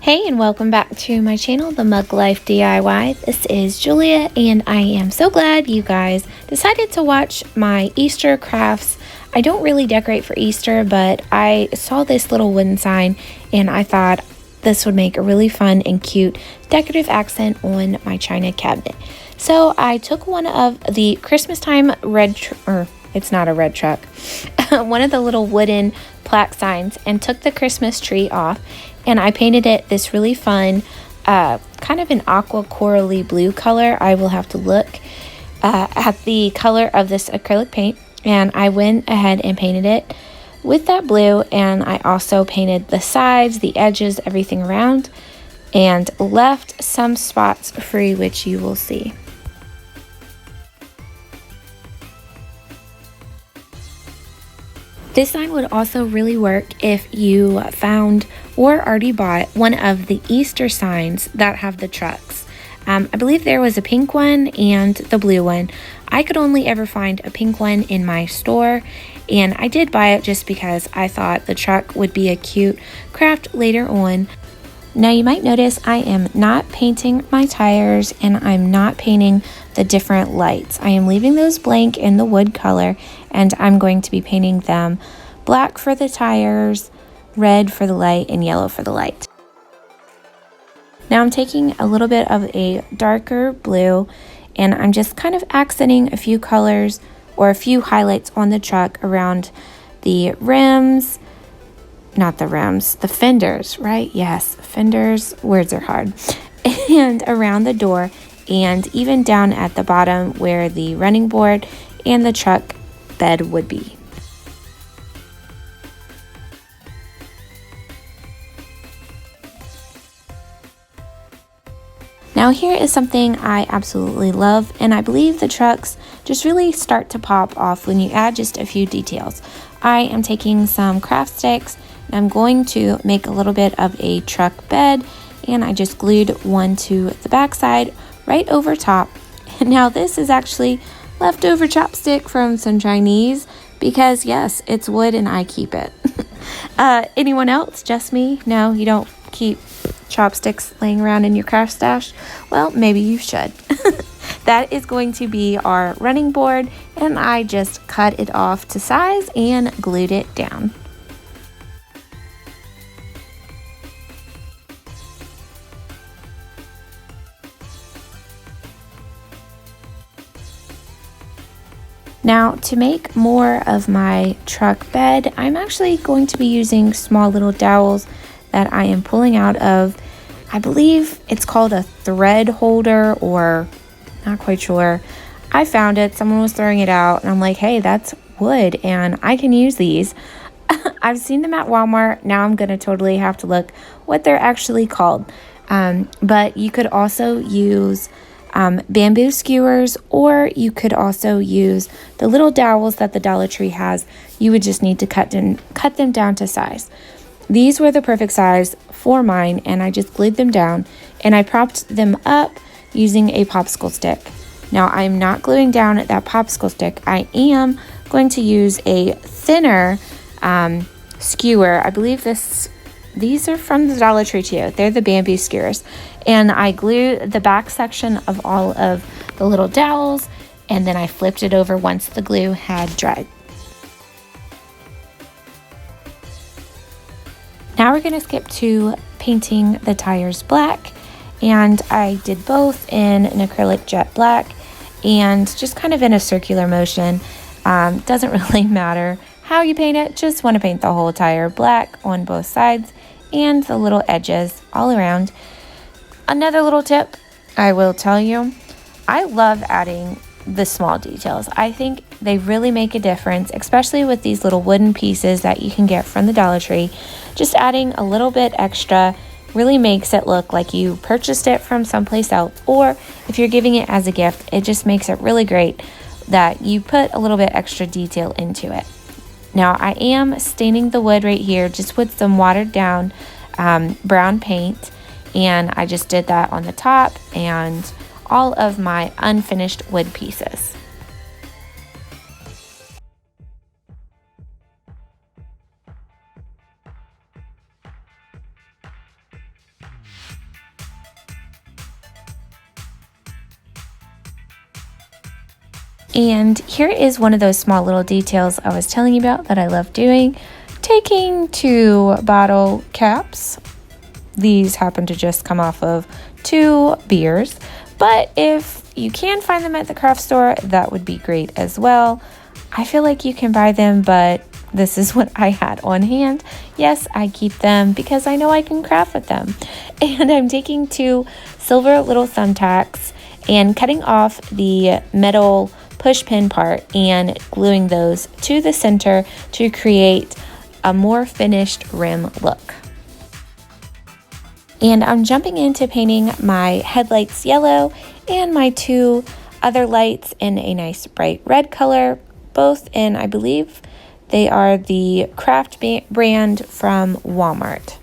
Hey and welcome back to my channel, The Mug Life DIY. This is Julia and I am so glad you guys decided to watch my Easter crafts. I don't really decorate for Easter, but I saw this little wooden sign and I thought this would make a really fun and cute decorative accent on my china cabinet. So I took one of the Christmas time it's not a red truck, one of the little wooden plaque signs and took the Christmas tree off, and I painted it this really fun kind of an aqua corally blue color. I will have to look at the color of this acrylic paint, and I went ahead and painted it with that blue, and I also painted the sides, the edges, everything around, and left some spots free, which you will see. This sign would also really work if you found or already bought one of the Easter signs that have the trucks. I believe there was a pink one and the blue one. I could only ever find a pink one in my store, and I did buy it just because I thought the truck would be a cute craft later on. Now you might notice I am not painting my tires and I'm not painting the different lights. I am leaving those blank in the wood color, and I'm going to be painting them black for the tires, red for the light, and yellow for the light. Now I'm taking a little bit of a darker blue and I'm just kind of accenting a few colors or a few highlights on the truck around the rims. Not the rims, the fenders, right? Yes, fenders, words are hard. And around the door, and even down at the bottom where the running board and the truck bed would be. Now here is something I absolutely love, and I believe the trucks just really start to pop off when you add just a few details. I am taking some craft sticks and I'm going to make a little bit of a truck bed, and I just glued one to the back side right over top. And now this is actually leftover chopstick from some Chinese because yes, it's wood and I keep it. Anyone else? Just me? No, you don't keep chopsticks laying around in your craft stash? Well, maybe you should. That is going to be our running board, and I just cut it off to size and glued it down. Now to make more of my truck bed, I'm actually going to be using small little dowels that I am pulling out of, I believe it's called a thread holder, or not quite sure. I found it, someone was throwing it out, and I'm like, hey, that's wood and I can use these. I've seen them at Walmart. Now I'm gonna totally have to look what they're actually called. But you could also use bamboo skewers, or you could also use the little dowels that the Dollar Tree has. You would just need to cut them down to size. These were the perfect size for mine, and I just glued them down and I propped them up using a popsicle stick. Now I'm not gluing down that popsicle stick. I am going to use a thinner skewer. I believe these are from the Dollar Tree too. They're the bamboo skewers. And I glued the back section of all of the little dowels, and then I flipped it over once the glue had dried. Now we're going to skip to painting the tires black, and I did both in an acrylic jet black and just kind of in a circular motion. Doesn't really matter how you paint it, just want to paint the whole tire black on both sides and the little edges all around. Another little tip I will tell you, I love adding the small details. I think they really make a difference, especially with these little wooden pieces that you can get from the Dollar Tree. Just adding a little bit extra really makes it look like you purchased it from someplace else, or if you're giving it as a gift, it just makes it really great that you put a little bit extra detail into it. Now I am staining the wood right here just with some watered down brown paint, and I just did that on the top and all of my unfinished wood pieces. And here is one of those small little details I was telling you about that I love doing. Taking 2 bottle caps. These happen to just come off of 2 beers, but if you can find them at the craft store, that would be great as well. I feel like you can buy them, but this is what I had on hand. Yes, I keep them because I know I can craft with them. And I'm taking 2 silver little thumbtacks and cutting off the metal push pin part and gluing those to the center to create a more finished rim look. And I'm jumping into painting my headlights yellow and my 2 other lights in a nice bright red color, both in, I believe, they are the Crafty brand from Walmart.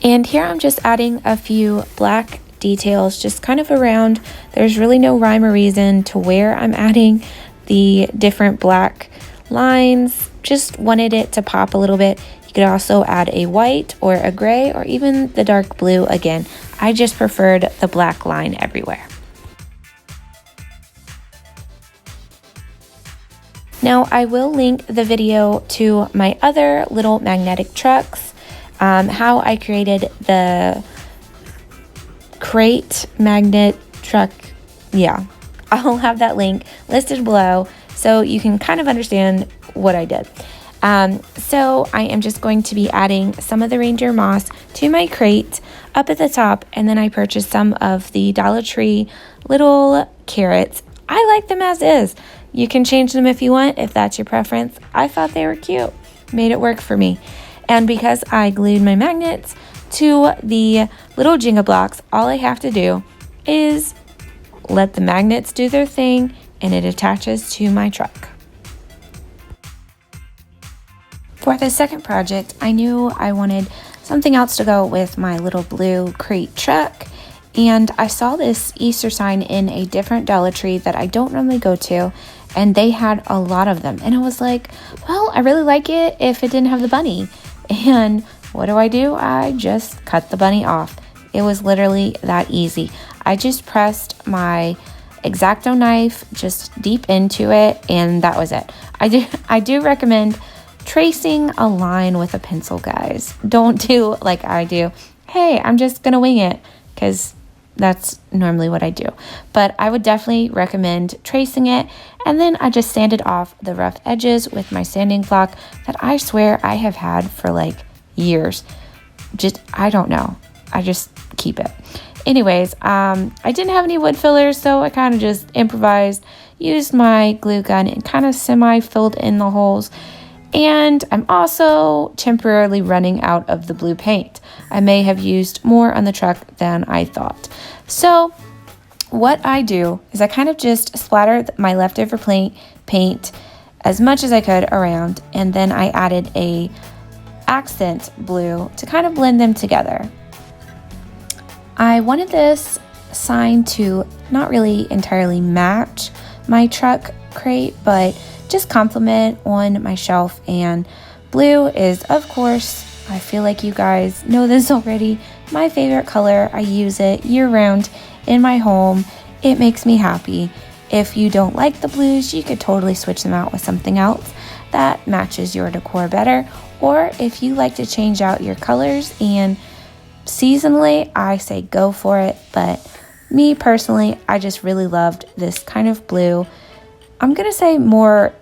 And here I'm just adding a few black details just kind of around. There's really no rhyme or reason to where I'm adding the different black lines. Just wanted it to pop a little bit. You could also add a white or a gray or even the dark blue. Again, I just preferred the black line everywhere. Now I will link the video to my other little magnetic trucks, how I created the crate magnet truck. Yeah, I'll have that link listed below so you can kind of understand what I did. So I am just going to be adding some of the reindeer moss to my crate up at the top, and then I purchased some of the Dollar Tree little carrots. I like them as is. You can change them if you want, if that's your preference. I thought they were cute, made it work for me. And because I glued my magnets to the little Jenga blocks, all I have to do is let the magnets do their thing and it attaches to my truck. For the second project, I knew I wanted something else to go with my little blue crate truck, and I saw this Easter sign in a different Dollar Tree that I don't normally go to, and they had a lot of them, and I was like, well, I really like it if it didn't have the bunny. And what do? I just cut the bunny off. It was literally that easy. I just pressed my X-Acto knife just deep into it, and that was it. I do recommend tracing a line with a pencil, guys. Don't do like I do. Hey, I'm just gonna wing it, because that's normally what I do. But I would definitely recommend tracing it, and then I just sanded off the rough edges with my sanding block that I swear I have had for like years. I don't know. I just keep it. Anyways, I didn't have any wood fillers, so I kind of just improvised, used my glue gun and kind of semi-filled in the holes. And I'm also temporarily running out of the blue paint. I may have used more on the truck than I thought. So what I do is I kind of just splatter my leftover paint as much as I could around, and then I added a accent blue to kind of blend them together. I wanted this sign to not really entirely match my truck crate, but just complement on my shelf. And blue is, of course, I feel like you guys know this already, my favorite color. I use it year round in my home. It makes me happy. If you don't like the blues, you could totally switch them out with something else that matches your decor better. Or if you like to change out your colors and seasonally, I say go for it. But me personally, I just really loved this kind of blue. I'm gonna say more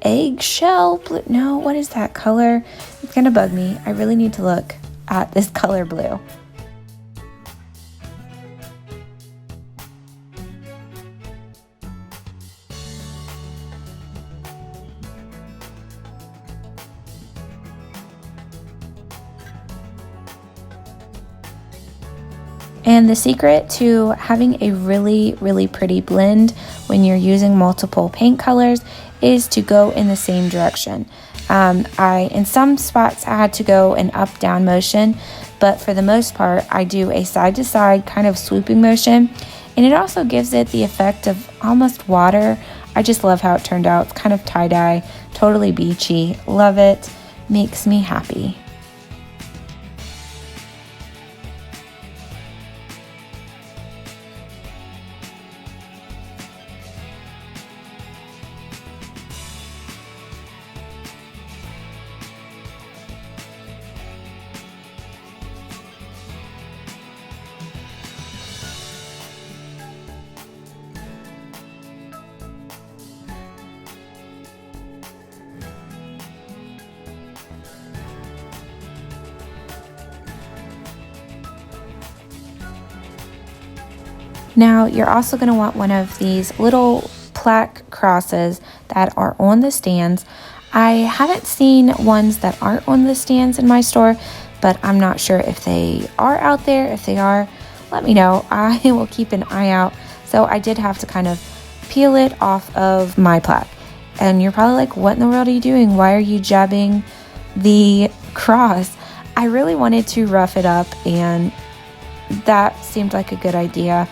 eggshell blue. No, what is that color? It's gonna bug me. I really need to look at this color blue. And the secret to having a really, really pretty blend when you're using multiple paint colors is to go in the same direction. In some spots I had to go an up-down motion, but for the most part I do a side-to-side kind of swooping motion, and it also gives it the effect of almost water. I just love how it turned out. It's kind of tie-dye, totally beachy. Love it. Makes me happy. Now you're also going to want one of these little plaque crosses that are on the stands. I haven't seen ones that aren't on the stands in my store, but I'm not sure if they are out there. If they are, let me know. I will keep an eye out. So I did have to kind of peel it off of my plaque. And you're probably like, what in the world are you doing? Why are you jabbing the cross? I really wanted to rough it up, and that seemed like a good idea.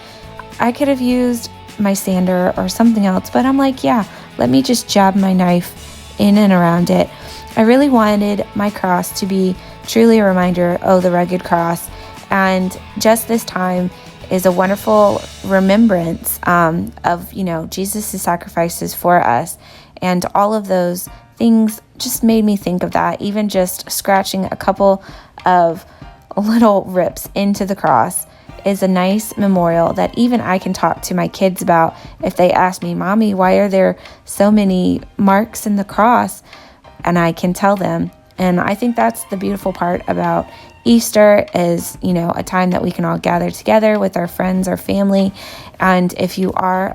I could have used my sander or something else, but I'm like, yeah, let me just jab my knife in and around it. I really wanted my cross to be truly a reminder of the rugged cross, and just this time is a wonderful remembrance of, Jesus' sacrifices for us, and all of those things just made me think of that. Even just scratching a couple of little rips into the cross is a nice memorial that even I can talk to my kids about if they ask me, Mommy, why are there so many marks in the cross? And I can tell them. And I think that's the beautiful part about Easter is, a time that we can all gather together with our friends, our family. And if you are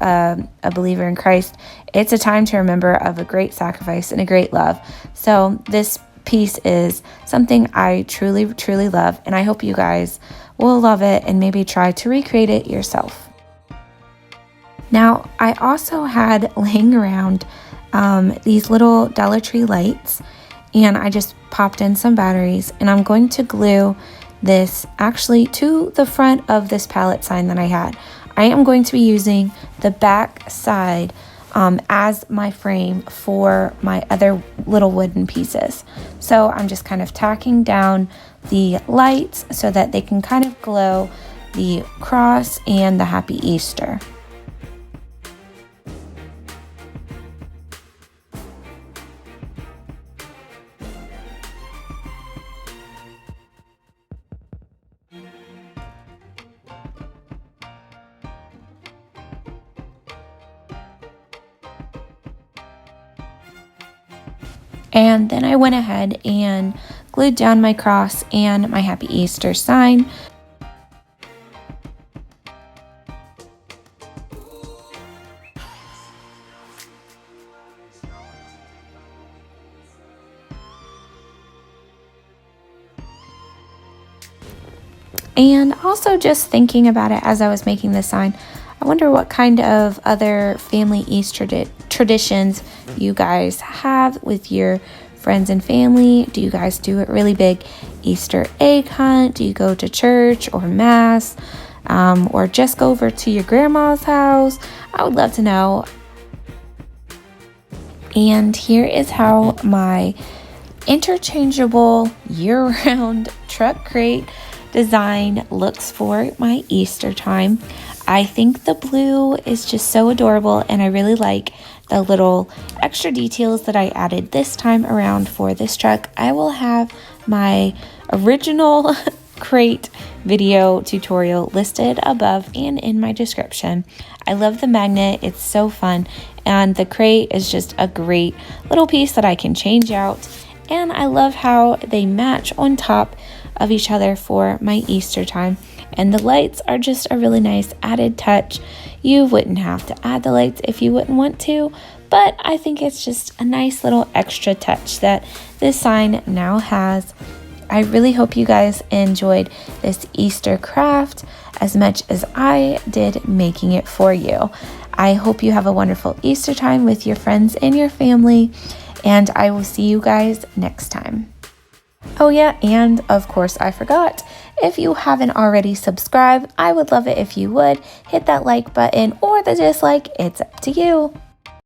a believer in Christ, it's a time to remember of a great sacrifice and a great love. So this piece is something I truly, truly love. And I hope you guys will love it and maybe try to recreate it yourself. Now, I also had laying around these little Dollar Tree lights, and I just popped in some batteries, and I'm going to glue this actually to the front of this pallet sign that I had. I am going to be using the back side as my frame for my other little wooden pieces. So I'm just kind of tacking down the lights so that they can kind of glow the cross and the Happy Easter. And then I went ahead and glued down my cross and my Happy Easter sign. And also just thinking about it as I was making this sign, I wonder what kind of other family Easter traditions you guys have with your friends and family. Do you guys do a really big Easter egg hunt? Do you go to church or mass, or just go over to your grandma's house? I would love to know. And here is how my interchangeable year-round truck crate design looks for my Easter time. I think the blue is just so adorable, and I really like the little extra details that I added this time around for this truck. I will have my original crate video tutorial listed above and in my description. I love the magnet, it's so fun, and the crate is just a great little piece that I can change out, and I love how they match on top of each other for my Easter time. And the lights are just a really nice added touch. You wouldn't have to add the lights if you wouldn't want to, but I think it's just a nice little extra touch that this sign now has. I really hope you guys enjoyed this Easter craft as much as I did making it for you. I hope you have a wonderful Easter time with your friends and your family, and I will see you guys next time. Oh yeah, and of course I forgot, if you haven't already subscribed, I would love it if you would hit that like button or the dislike, it's up to you.